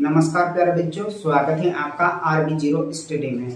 नमस्कार प्यारे बच्चों, स्वागत है आपका RB0 स्टडी में।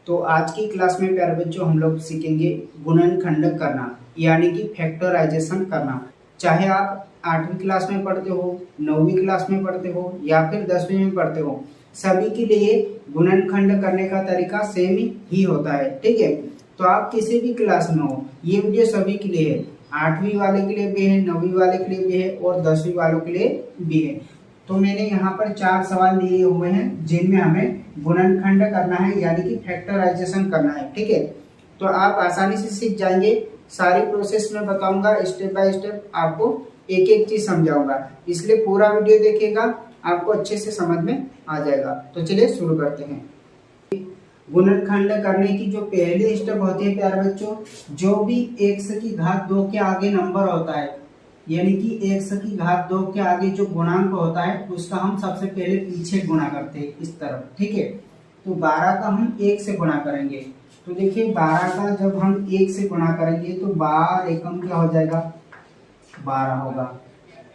तो आज की क्लास में प्यारे बच्चों हम लोग सीखेंगे गुणनखंड करना, यानी कि फैक्टराइजेशन करना। चाहे आप 8वीं क्लास में पढ़ते हो, 9वीं क्लास में पढ़ते हो या फिर 10वीं में पढ़ते हो, सभी के लिए गुणनखंड करने का तरीका सेम ही होता है। ठीक है, तो आप किसी भी क्लास में हो, ये वीडियो सभी के लिए है। 8वीं वाले के लिए भी है, 9वीं वाले के लिए भी है और 10वीं वालों के लिए भी है। तो मैंने यहाँ पर 4 सवाल दिए हुए हैं जिनमें हमें गुणनखंड करना है, यानी कि फैक्टराइजेशन करना है। ठीक है, तो आप आसानी से सीख जाएंगे। सारी प्रोसेस में बताऊंगा, स्टेप बाय स्टेप आपको एक एक चीज समझाऊंगा, इसलिए पूरा वीडियो देखिएगा, आपको अच्छे से समझ में आ जाएगा। तो चलिए शुरू करते हैं। गुणनखंड करने की जो पहली स्टेप होती है प्यारे बच्चों, जो भी x की घात 2 के आगे नंबर होता है, यानी कि x की घात 2 के आगे जो गुणांक होता है उसका हम सबसे पहले पीछे गुणा करते हैं इस तरफ। ठीक है, तो 12 का हम 1 से गुणा करेंगे। तो देखिए 12 का जब हम 1 से गुणा करेंगे तो 12 एकम क्या हो जाएगा, 12 होगा।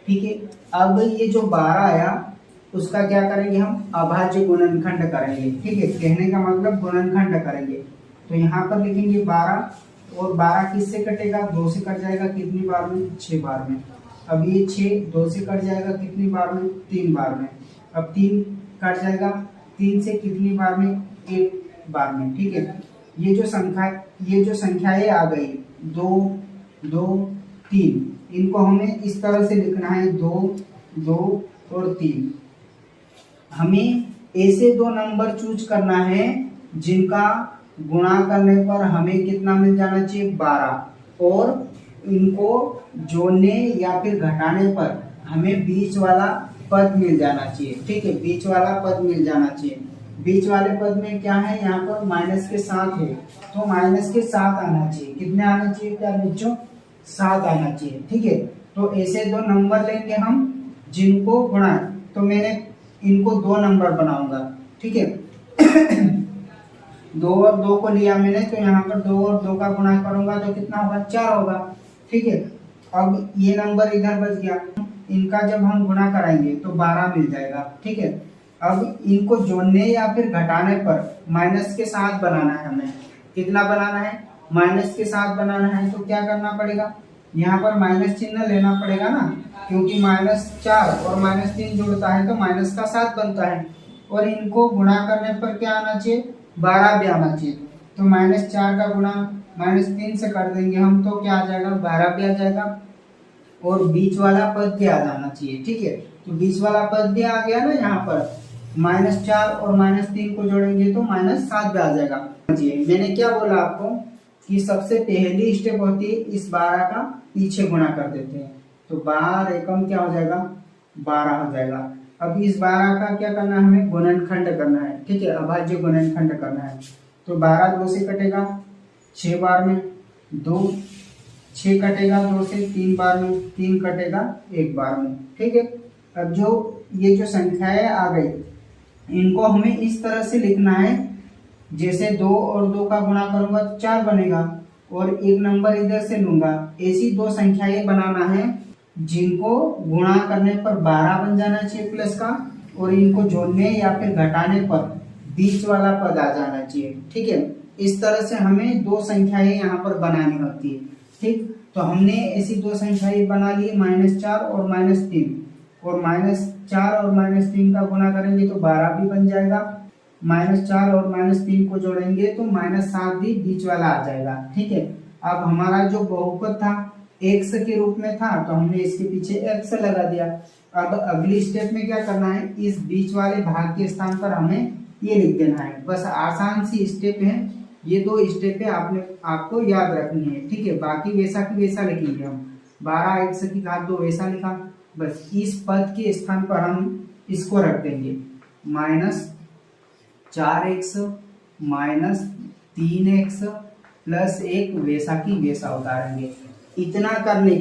ठीक है, अब ये जो 12 आया उसका क्या करेंगे, हम अभाज्य गुणनखंड करेंगे। ठीक है, कहने का मतलब गुणनखंड करेंगे। तो यहाँ पर लिखेंगे 12 और 12 किससे कटेगा, 2 से कट जाएगा कितनी बार में, 6 बार में। अब ये 6 2 से कट जाएगा कितनी बार में, 3 बार में। अब 3 कट जाएगा 3 से कितनी बार में, 1 बार में। ठीक है, ये जो संख्याएं आ गई 2 2 3, इनको हमें इस तरह से लिखना है 2 2 और 3। हमें ऐसे 2 नंबर चूज करना है जिनका गुणा करने पर हमें कितना मिल जाना चाहिए, 12, और इनको जोड़ने या फिर घटाने पर हमें बीच वाला पद मिल जाना चाहिए। ठीक है, बीच वाला पद मिल जाना चाहिए। बीच वाले पद में क्या है, यहाँ पर माइनस के साथ है, तो माइनस के साथ आना चाहिए। कितने आना चाहिए क्या बच्चों, 7 आना चाहिए। ठीक है, तो ऐसे 2 नंबर लेंगे हम जिनको गुणा, तो मैंने इनको 2 नंबर बनाऊंगा। ठीक है 2 और 2 को लिया मैंने, तो यहाँ पर 2 और 2 का गुणा करूंगा तो कितना होगा, 4 होगा। ठीक है, अब ये नंबर इधर बच गया, इनका जब हम गुणा कराएंगे तो 12 मिल जाएगा। ठीक है, अब इनको जोड़ने या फिर घटाने पर माइनस के साथ बनाना है हमें। कितना बनाना है, माइनस के साथ बनाना है। तो क्या करना पड़ेगा, यहाँ पर माइनस चिन्ह लेना पड़ेगा ना, क्योंकि -4 और -3 जुड़ता है तो माइनस का 7 बनता है। और इनको गुणा करने पर क्या आना चाहिए, 12 भी आना चाहिए। तो -4 का गुणा -3 से कर देंगे हम, तो क्या आ जाएगा, 12 भी आ जाएगा और बीच वाला पद भी आ जाना चाहिए। ठीक है, तो बीच वाला पद भी आ गया ना, यहाँ पर -4 और -3 को जोड़ेंगे तो -7 भी आ जाएगा। मैंने क्या बोला आपको कि सबसे पहली स्टेप होती है इस 12 का पीछे गुणा कर देते हैं, तो 12 एकम क्या हो जाएगा, 12 हो जाएगा। अब इस 12 का क्या करना है, हमें गुणनखंड करना है। ठीक है, अभाज्य गुणनखंड करना है। तो 12 2 से कटेगा 6 बार में, 2 6 कटेगा 2 से 3 बार में, 3 कटेगा 1 बार में। ठीक है, अब जो ये जो संख्याएं आ गई इनको हमें इस तरह से लिखना है, जैसे 2 और 2 का गुणा करूंगा तो 4 बनेगा और एक नंबर इधर से लूंगा। ऐसी 2 संख्याएं बनाना है जिनको गुणा करने पर 12 बन जाना चाहिए प्लस का, और इनको जोड़ने या फिर घटाने पर बीच वाला पद आ जाना चाहिए। ठीक है, इस तरह से हमें 2 संख्याएं यहाँ पर बनानी होती है। ठीक, तो हमने ऐसी 2 संख्याएं बना ली, -4 और -3, और -4 और -3 का गुणा करेंगे तो 12 भी बन जाएगा। -4 और -3 को जोड़ेंगे तो -7 भी बीच वाला आ जाएगा। ठीक है, अब हमारा जो बहुपद था x के रूप में था, तो हमने इसके पीछे x लगा दिया। अब अगली स्टेप में क्या करना है, इस बीच वाले भाग के स्थान पर हमें ये लिख देना है। बस आसान सी स्टेप है, ये 2 स्टेप है, आपको याद रखनी है। ठीक है, बाकी वैसा की वैसा लिखेंगे हम। 12 x की घात 2 वैसा लिखा, बस इस पद के स्थान पर हम इसको रख देंगे, -4x -3x प्लस 1 वैसा की वैसा उतारेंगे। इतना करने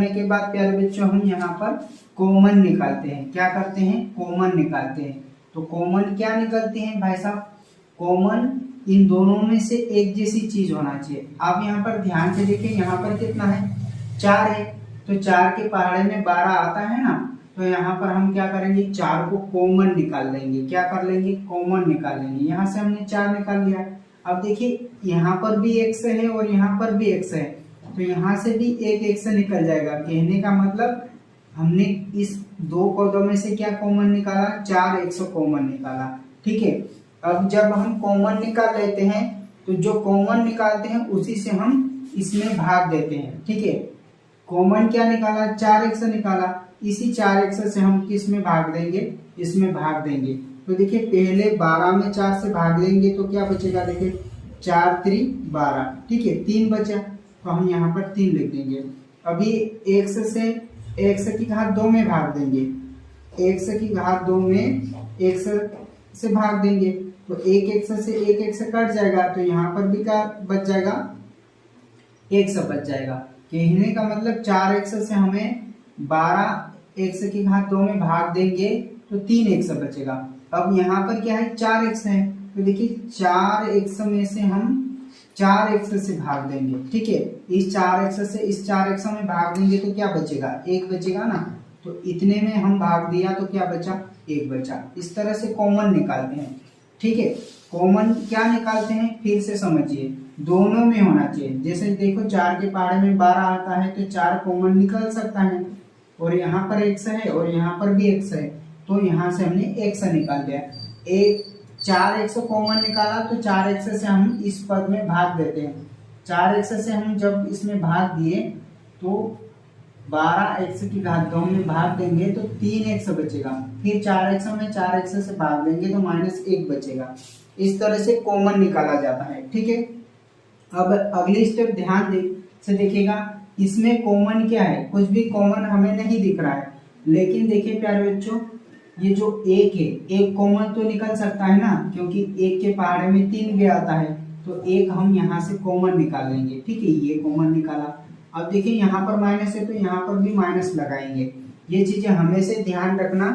के बाद प्यारे बच्चों हम यहाँ पर कॉमन निकालते हैं। क्या करते हैं, कॉमन निकालते हैं। तो कॉमन क्या निकलते हैं भाई साहब, कॉमन इन दोनों में से एक जैसी चीज होना चाहिए। आप यहाँ पर ध्यान से देखें, यहाँ पर कितना है, 4 है, तो 4 के पहाड़े में 12 आता है ना, तो यहाँ पर हम क्या करेंगे, 4 को कॉमन निकाल लेंगे। क्या कर लेंगे, कॉमन निकाल लेंगे। यहाँ से हमने 4 निकाल लिया। अब देखिए यहाँ पर भी x है और यहाँ पर भी x है, तो यहाँ से भी एक x निकल जाएगा। कहने का मतलब हमने इस दो पदों में से क्या कॉमन निकाला, 4x कॉमन निकाला। ठीक है, अब जब हम कॉमन निकाल लेते हैं तो जो कॉमन निकालते हैं उसी से हम इसमें भाग देते हैं। ठीक है, कॉमन क्या निकाला, 4x निकाला, इसी 4x से हम किस में भाग देंगे, इसमें भाग देंगे। तो देखिए पहले 12 में 4 से भाग देंगे तो क्या बचेगा, देखिए 4 3 12। ठीक है, 3 बचा तो हम यहाँ पर 3 लिख देंगे। अभी x से x की घात 2 में भाग देंगे, x की घात 2 में x से भाग देंगे तो एक x से एक x कट जाएगा, तो यहाँ पर भी क्या बच जाएगा, x बच जाएगा। कहने का मतलब 4x से हमें 12x की घात 2 में भाग देंगे तो 3x बचेगा। अब यहाँ पर क्या है, 4x है, तो देखिए 4x में से हम 4x से भाग देंगे। ठीक है, इस 4x से इस 4x में भाग देंगे तो क्या बचेगा, 1 बचेगा ना। तो इतने में हम भाग दिया तो क्या बचा, 1 बचा। इस तरह से कॉमन निकालते हैं। ठीक है, कॉमन क्या निकालते हैं फिर से समझिए, दोनों में होना चाहिए। जैसे देखो 4 के पहाड़े में 12 आता है तो 4 कॉमन निकल सकता है, और यहाँ पर x है और यहाँ पर भी x है, तो यहाँ से हमने x निकाल दिया। एक 4x कॉमन निकाला तो 4x से हम इस पद में भाग देते हैं। 4x से हम जब इसमें भाग दिए तो 12x की घात 2 में भाग देंगे तो 3x बचेगा। फिर 4x में 4x से भाग देंगे तो -1 बचेगा। इस तरह से कॉमन निकाला जाता है। ठीक है, अब अगली स्टेप ध्यान से देखिएगा, इसमें कॉमन क्या है, कुछ भी कॉमन हमें नहीं दिख रहा है। लेकिन देखिए प्यारे बच्चों, ये जो 1 है, 1 कॉमन तो निकल सकता है ना, क्योंकि 1 के पहाड़े में 3 भी आता है, तो 1 हम यहाँ से कॉमन निकाल लेंगे। ठीक है, ये कॉमन निकाला। अब देखिए यहाँ पर माइनस है तो यहाँ पर भी माइनस लगाएंगे। ये चीजें हमेशा ध्यान रखना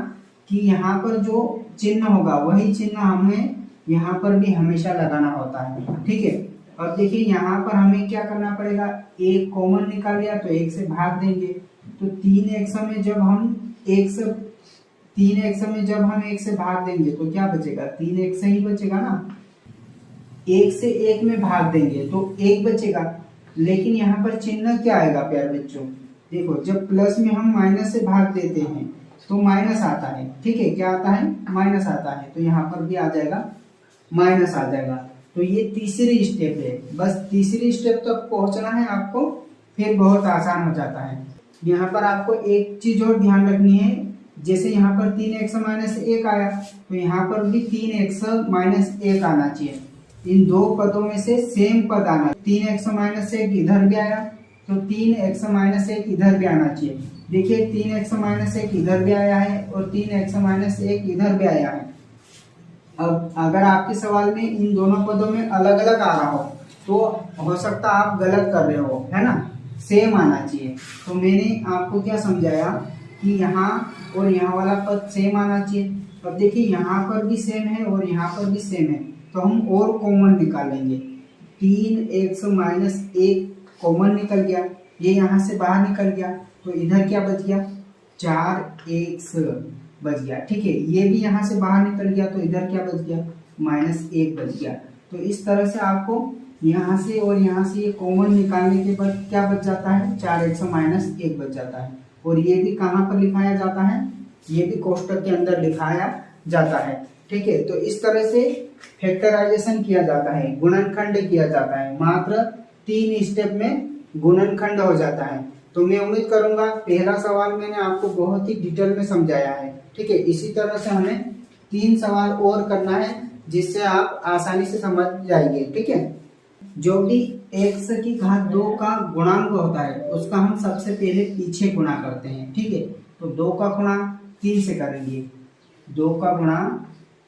कि यहाँ पर जो चिन्ह होगा वही चिन्ह हमें यहाँ पर भी हमेशा लगाना होता है। ठीक है, अब देखिए यहाँ पर हमें क्या करना पड़ेगा, 1 कॉमन निकाल लिया तो 1 से भाग देंगे, तो 3x में जब हम 1 से भाग देंगे तो क्या बचेगा, 3x ही बचेगा ना। 1 से 1 में भाग देंगे तो 1 बचेगा। लेकिन यहाँ पर चिन्ह क्या आएगा प्यारे बच्चों, देखो जब प्लस में हम माइनस से भाग देते हैं तो माइनस आता है। ठीक है, क्या आता है, माइनस आता है, तो यहाँ पर भी आ जाएगा, माइनस आ जाएगा। तो ये तीसरी स्टेप है, बस तीसरी स्टेप तक पहुंचना है आपको, फिर बहुत आसान हो जाता है। यहाँ पर आपको एक चीज और ध्यान रखनी है, जैसे यहाँ पर 3x -1 आया तो यहाँ पर भी 3x -1 आना चाहिए। इन दो पदों में से सेम पद आना, 3x -1 इधर भी आया तो 3x -1 इधर भी आना चाहिए। देखिए 3x -1 इधर भी आया है और 3x -1 इधर भी आया है। अब अगर आपके सवाल में इन दोनों पदों में अलग अलग आ रहा हो तो हो सकता आप गलत कर रहे हो, है ना, सेम आना चाहिए। तो मैंने आपको क्या समझाया कि यहाँ और यहाँ वाला पद सेम आना चाहिए। अब देखिए यहाँ पर भी सेम है और यहाँ पर भी सेम है, तो हम और कॉमन निकालेंगे। 3x -1 कॉमन निकल गया, ये यहाँ से बाहर निकल गया, तो इधर क्या बच गया, 4x बच गया। ठीक है, ये भी यहाँ से बाहर निकल गया, तो इधर क्या बच गया, -1 बच गया। तो इस तरह से आपको यहाँ से और यहाँ से ये कॉमन निकालने के बाद क्या बच जाता है, 4x -1 बच जाता है। और ये भी कहाँ पर लिखाया जाता है, ये भी कोष्टक के अंदर लिखाया जाता है। ठीक है, तो इस तरह से फैक्टराइजेशन किया जाता है, गुणनखंड किया जाता है। मात्र 3 स्टेप में गुणनखंड हो जाता है। तो मैं उम्मीद करूंगा पहला सवाल मैंने आपको बहुत ही डिटेल में समझाया है। ठीक है, इसी तरह से हमें 3 सवाल और करना है जिससे आप आसानी से समझ जाएंगे। ठीक है, जो भी x की घात 2 का गुणांक होता है उसका हम सबसे पहले पीछे गुणा करते हैं। ठीक है, तो 2 का गुणा 3 से करेंगे, 2 का गुणा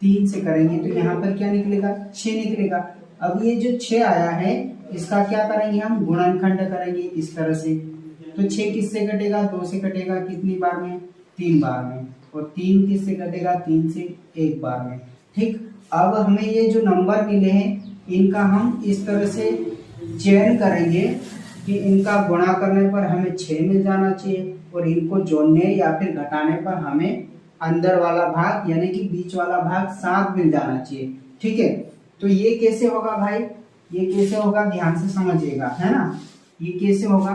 3 से करेंगे तो यहाँ पर क्या निकलेगा, 6 निकलेगा। अब ये जो 6 आया है इसका क्या करेंगे, हम गुणनखंड करेंगे इस तरह से। तो 6 किससे कटेगा, 2 से कटेगा, कितनी बार में, 3 बार में। और 3 किससे कटेगा, 3 से 1 बार में। ठीक, अब हमें ये जो नंबर मिले हैं इनका हम इस तरह से चयन करेंगे कि इनका गुणा करने पर हमें 6 मिल जाना चाहिए और इनको जोड़ने या फिर घटाने पर हमें अंदर वाला भाग यानी कि बीच वाला भाग 7 मिल जाना चाहिए। ठीक है, तो ये कैसे होगा भाई, ये कैसे होगा ध्यान से समझिएगा, है ना। ये कैसे होगा,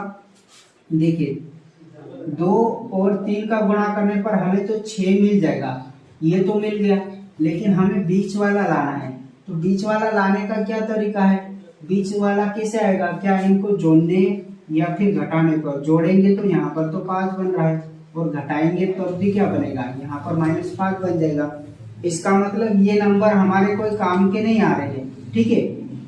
देखिए 2 और 3 का गुणा करने पर हमें तो 6 मिल जाएगा, ये तो मिल गया, लेकिन हमें बीच वाला लाना है। तो बीच वाला लाने का क्या तरीका है, बीच वाला कैसे आएगा, क्या इनको जोड़ने या फिर घटाने पर, जोड़ेंगे तो यहाँ पर तो 5 बन रहा है और घटाएंगे तो भी क्या बनेगा, यहाँ पर -5 बन जाएगा। इसका मतलब ये नंबर हमारे कोई काम के नहीं आ रहे हैं। ठीक है,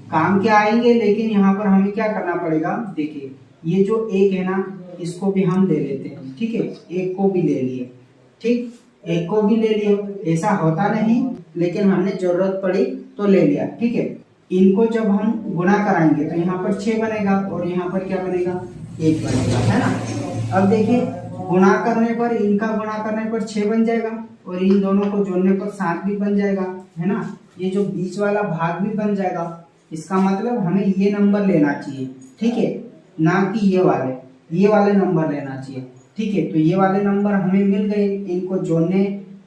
काम के आएंगे लेकिन यहाँ पर हमें क्या करना पड़ेगा, देखिए ये जो 1 है ना, इसको भी हम ले लेते हैं। ठीक है, 1 को भी ले लिए, ठीक, 1 को भी ले लिए, ऐसा होता नहीं लेकिन हमने जरूरत पड़ी तो ले लिया। ठीक है, इनको जब हम गुणा कराएंगे तो यहाँ पर 6 बनेगा और यहाँ पर क्या बनेगा, 1 बनेगा, है ना। अब देखिए गुणा करने पर, इनका गुणा करने पर 6 बन जाएगा और इन दोनों को जोड़ने पर 7 भी बन जाएगा, है ना। ये जो बीच वाला भाग भी बन जाएगा। इसका मतलब हमें ये नंबर लेना चाहिए, ठीक है, ना कि ये वाले नंबर लेना चाहिए। ठीक है, तो ये वाले नंबर हमें मिल गए, इनको जोड़ने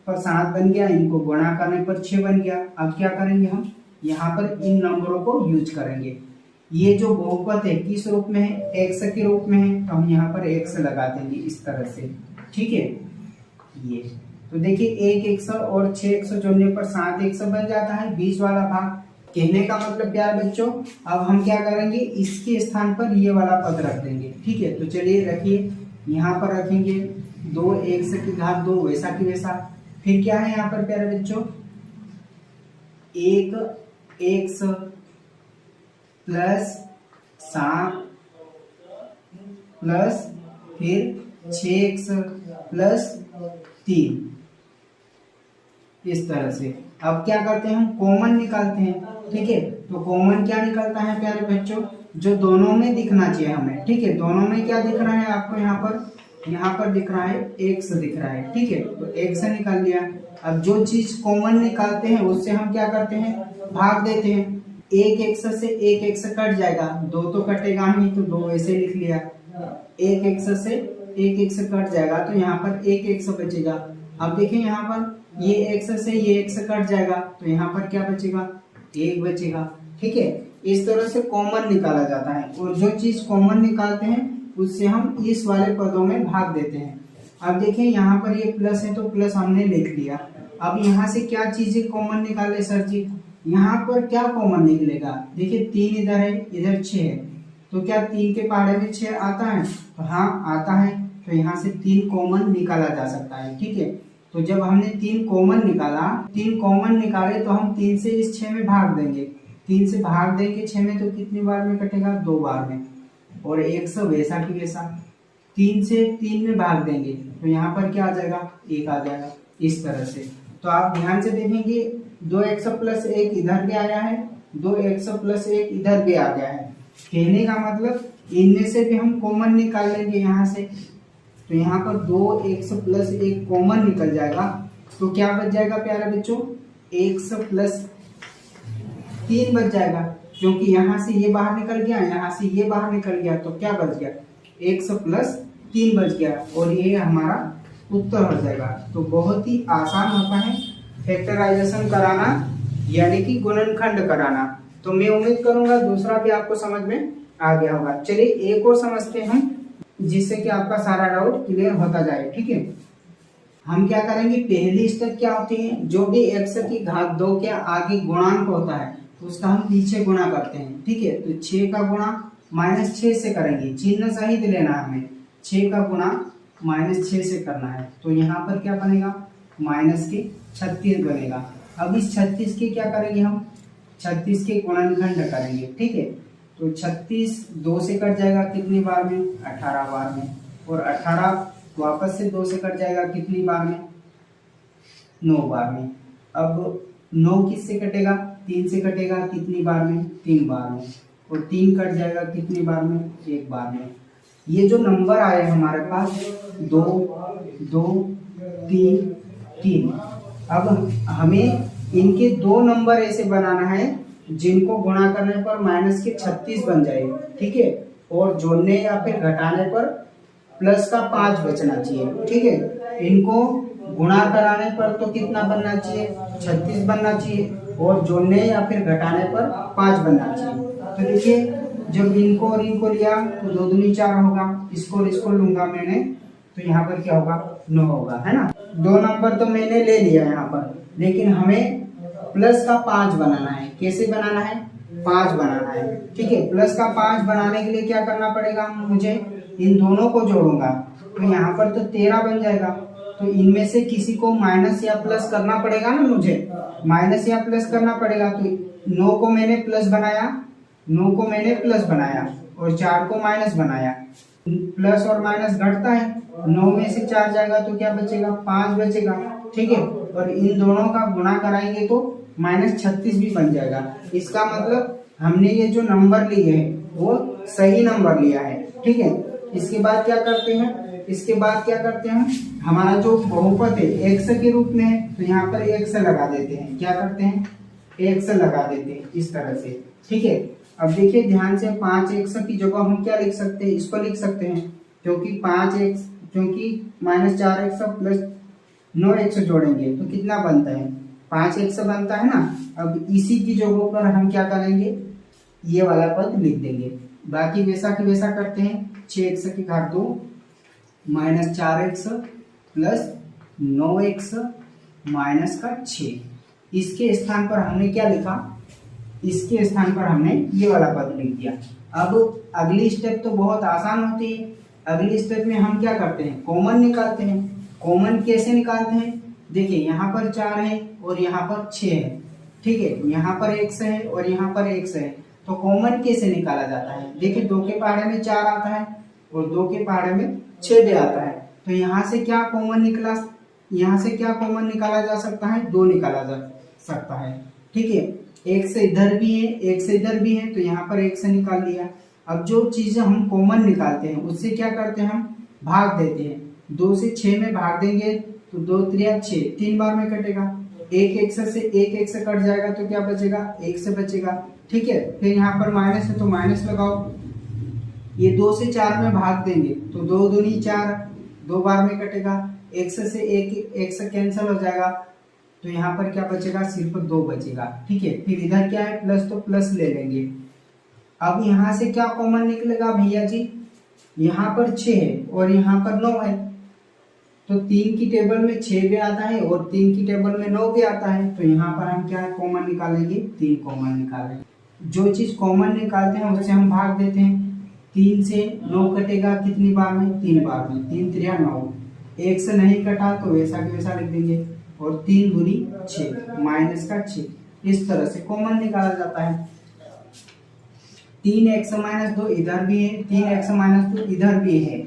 पर 7 बन गया, इनको गुणा करने पर 6 बन गया। अब क्या करेंगे हम, यहाँ पर इन नंबरों को यूज करेंगे। ये जो बहुपद है किस रूप में है, एक्स के रूप में है, तो हम यहाँ पर एक्स लगा देंगे इस तरह से। ठीक है, ये तो देखिए 1 एक्स और 6 एक्स जोड़ने पर 7 एक्स बन जाता है, बीच वाला भाग। कहने का मतलब प्यारे बच्चों, अब हम क्या करेंगे, इसके स्थान पर ये वाला पद रख देंगे। ठीक है, तो चलिए रखिए, यहाँ पर रखेंगे 2 एक्स की घात 2 वैसा की वैसा। फिर क्या है यहाँ पर प्यारे बच्चों, 1 एक्स प्लस 7 प्लस फिर 6x प्लस 3, इस तरह से। अब क्या करते हैं, हम कॉमन निकालते हैं। ठीक है, तो कॉमन क्या निकलता है प्यारे बच्चों, जो दोनों में दिखना चाहिए हमें। ठीक है, दोनों में क्या दिख रहा है आपको, यहाँ पर दिख रहा है x दिख रहा है। ठीक है, तो x निकाल लिया। अब जो चीज कॉमन निकालते हैं उससे हम क्या करते हैं, भाग देते हैं। 1 एक्स से 1 एक्स कट जाएगा, 2 तो कटेगा नहीं, तो 2 ऐसे लिख लिया। 1 एक्स से 1 एक्स कट जाएगा तो यहाँ पर 1 एक्स बचेगा। अब देखिए यहाँ पर ये x से ये x कट जाएगा तो यहाँ पर क्या बचेगा, 1 बचेगा। ठीक है, इस तरह से कॉमन निकाला जाता है और जो चीज कॉमन निकालते हैं उससे हम इस वाले पदों में भाग देते हैं। अब देखिए यहाँ पर ये प्लस है तो प्लस हमने लिख लिया। अब यहाँ से क्या चीजें कॉमन निकाले सर जी, यहाँ पर क्या कॉमन निकलेगा, देखिए 3 इधर है, इधर 6 है, तो क्या 3 के पहाड़े में 6 आता है, तो हाँ आता है, तो यहाँ से 3 कॉमन निकाला जा सकता है। ठीक है, तो जब हमने 3 कॉमन निकाले तो हम 3 से इस 6 में भाग देंगे, 3 से भाग देंगे 6 में तो कितनी बार में कटेगा, 2 बार में। और 1 वैसा की वैसा 3 से 3 में भाग देंगे तो यहाँ पर क्या आ जाएगा, 1 आ जाएगा, इस तरह से। तो आप ध्यान से देखेंगे 2x प्लस 1 इधर भी आया है, 2x प्लस 1 इधर भी आ गया है। कहने का मतलब इनमें से भी हम कॉमन निकाल लेंगे यहाँ से, तो यहाँ पर 2x प्लस 1 कॉमन निकल जाएगा, तो क्या बच जाएगा प्यारे बच्चों, x प्लस 3 बच जाएगा, क्योंकि यहाँ से ये बाहर निकल गया, यहाँ से ये बाहर निकल गया, तो क्या बच गया, x प्लस 3 बच गया और ये हमारा उत्तर हो जाएगा। तो बहुत ही आसान होता है फैक्टराइजेशन कराना, यानी कि गुणनखंड कराना। तो मैं उम्मीद करूंगा दूसरा भी आपको समझ में आ गया होगा। चलिए एक और समझते हैं हम, जिससे कि आपका सारा डाउट क्लियर होता जाए। ठीक है, हम क्या करेंगे, पहली स्टेप क्या होती है, जो भी x की घात 2 के आगे गुणांक होता है उसका हम पीछे गुणा करते हैं। ठीक है, तो 6 का गुणा -6 से करेंगे, चिन्ह सहित लेना हमें, 6 का गुणा -6 से करना है, तो यहाँ पर क्या बनेगा, -36 बनेगा। अब इस 36 के क्या करेंगे हम, 36 के गुणनखंड करेंगे। ठीक है, तो 36 2 से कट जाएगा कितनी बार में, 18 बार में, और 18 वापस से 2 से कट जाएगा कितनी बार में, 9 बार में। अब 9 किससे कटेगा, 3 से कटेगा कितनी बार में, 3 बार में, और 3 कट जाएगा कितनी बार में, 1 बार में। ये जो नंबर आए हमारे पास 2 2 3 3, अब हमें इनके 2 नंबर ऐसे बनाना है जिनको गुणा करने पर -36 बन जाए। ठीक है, और जोड़ने या फिर घटाने पर प्लस का 5 बचना चाहिए। ठीक है, इनको गुणा कराने पर तो कितना बनना चाहिए, 36 बनना चाहिए, और जोड़ने या फिर घटाने पर 5 बनना चाहिए। तो देखिए, जब इनको और इनको लिया तो 2 दूनी 4 होगा, इसको और इसको लूंगा मैंने तो यहाँ पर क्या होगा, 9 होगा, है ना। 2 नंबर तो मैंने ले लिया यहाँ पर, लेकिन हमें प्लस का 5 बनाना है। कैसे बनाना है, 5 बनाना है। ठीक है, प्लस का 5 बनाने के लिए क्या करना पड़ेगा, मुझे इन दोनों को जोड़ूंगा तो यहाँ पर तो 13 बन जाएगा। तो इनमें से किसी को माइनस या प्लस करना पड़ेगा ना, मुझे माइनस या प्लस करना पड़ेगा। तो 9 को मैंने प्लस बनाया, 9 को मैंने प्लस बनाया और 4 को माइनस बनाया। प्लस और माइनस घटता है, 9 में से 4 जाएगा तो क्या बचेगा, 5 बचेगा। ठीक है, और इन दोनों का गुणा कराएंगे तो -36 भी बन जाएगा। इसका मतलब हमने ये जो नंबर लिए है वो सही नंबर लिया है। ठीक है, इसके बाद क्या करते हैं, इसके बाद क्या करते हैं, हमारा जो बहुपद है x के रूप में है तो यहाँ पर x लगा देते हैं। क्या करते हैं, x लगा देते हैं इस तरह से। ठीक है, अब देखिए ध्यान से, 5x की जगह हम क्या लिख सकते हैं, इसको लिख सकते हैं, क्योंकि -4x प्लस 9x जोड़ेंगे तो कितना बनता है, 5x बनता है ना। अब इसी की जगह पर हम क्या करेंगे, ये वाला पद लिख देंगे। बाकी वैसा की वैसा करते हैं, 6x की घात 2 -4x प्लस 9x माइनस का 6। इसके स्थान पर हमने क्या लिखा, इसके स्थान पर हमने ये वाला पद लिख दिया। अब अगली स्टेप तो बहुत आसान होती है। अगली स्टेप में हम क्या करते हैं, कॉमन निकालते हैं। कॉमन कैसे निकालते हैं, देखिए यहाँ पर 4 है और यहाँ पर 6 है। ठीक है, यहाँ पर x है और यहाँ पर x है, तो कॉमन कैसे निकाला जाता है, देखिए 2 के पहाड़े में 4 आता है और 2 के पहाड़े में 6 भी आता है। तो यहाँ से क्या कॉमन निकला, यहाँ से क्या कॉमन निकाला जा सकता है, 2 निकाला जा सकता है। ठीक है, एक से इधर भी है, एक से इधर भी है, तो यहाँ पर एक से निकाल लिया। अब जो चीजें हम कॉमन निकालते हैं उससे क्या करते हैं, हम भाग देते हैं। 2 से 6 में भाग देंगे तो 2 त्रिया 6, 3 बार में कटेगा। एक एक से कट जाएगा तो क्या बचेगा, 1 से बचेगा। ठीक है, फिर यहाँ पर माइनस है तो माइनस लगाओ। ये 2 से 4 में भाग देंगे तो 2 दूनी 4, 2 बार में कटेगा। x से 1 से कैंसिल हो जाएगा तो यहाँ पर क्या बचेगा, सिर्फ 2 बचेगा। ठीक है, फिर इधर क्या है, प्लस, तो प्लस ले लेंगे। अब यहाँ से क्या कॉमन निकलेगा भैया जी, यहाँ पर 6 है और यहाँ पर 9 है, तो 3 की टेबल में 6 भी आता है और 3 की टेबल में 9 भी आता है। तो यहाँ पर हम क्या कॉमन निकालेंगे, 3 कॉमन निकालेंगे। जो चीज कॉमन निकालते हैं उससे हम भाग देते हैं। 3 से 9 कटेगा कितनी बार में, 3 बार में, 3 त्रिया 9। 1 से नहीं कटा तो वैसा की वैसा लिख देंगे, और 3 दूनी 6 माइनस का 6। इस तरह से कॉमन निकाला जाता है। 3x माइनस 2 इधर भी है, 3x माइनस 2 इधर भी है,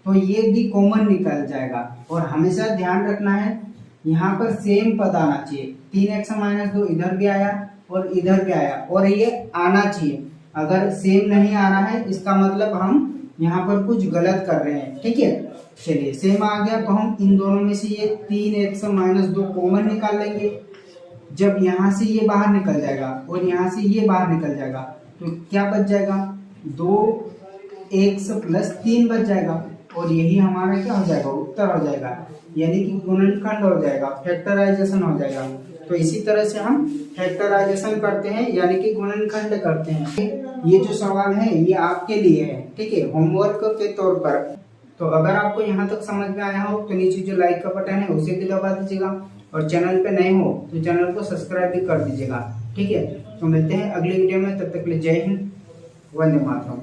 तो ये भी कॉमन निकल जाएगा। और हमेशा ध्यान रखना है, यहाँ पर सेम पद आना चाहिए। 3x माइनस 2 इधर भी आया और इधर भी आया, और ये आना चाहिए। अगर सेम नहीं आ रहा है इसका मतलब हम यहाँ पर कुछ गलत कर रहे हैं। ठीक है, चलिए सेम आ गया तो हम इन दोनों में से ये 3x माइनस 2 कॉमन निकाल लेंगे। जब यहाँ से ये बाहर निकल जाएगा और यहाँ से ये बाहर निकल जाएगा तो क्या बच जाएगा, 2x प्लस 3 बच जाएगा, और यही हमारा क्या हो जाएगा, उत्तर हो जाएगा, यानी कि गुणनखंड हो जाएगा, फैक्टराइजेशन हो जाएगा। तो इसी तरह से हम फैक्टराइजेशन करते हैं, यानी कि गुणनखंड करते हैं। ये जो सवाल है ये आपके लिए है, ठीक है, होमवर्क के तौर पर। तो अगर आपको यहाँ तक समझ में आया हो तो नीचे जो लाइक का बटन है उसे भी दबा दीजिएगा, और चैनल पे नए हो तो चैनल को सब्सक्राइब भी कर दीजिएगा। ठीक है, तो मिलते हैं अगले वीडियो में, तब तक के लिए जय हिंद, वंदे मातरम।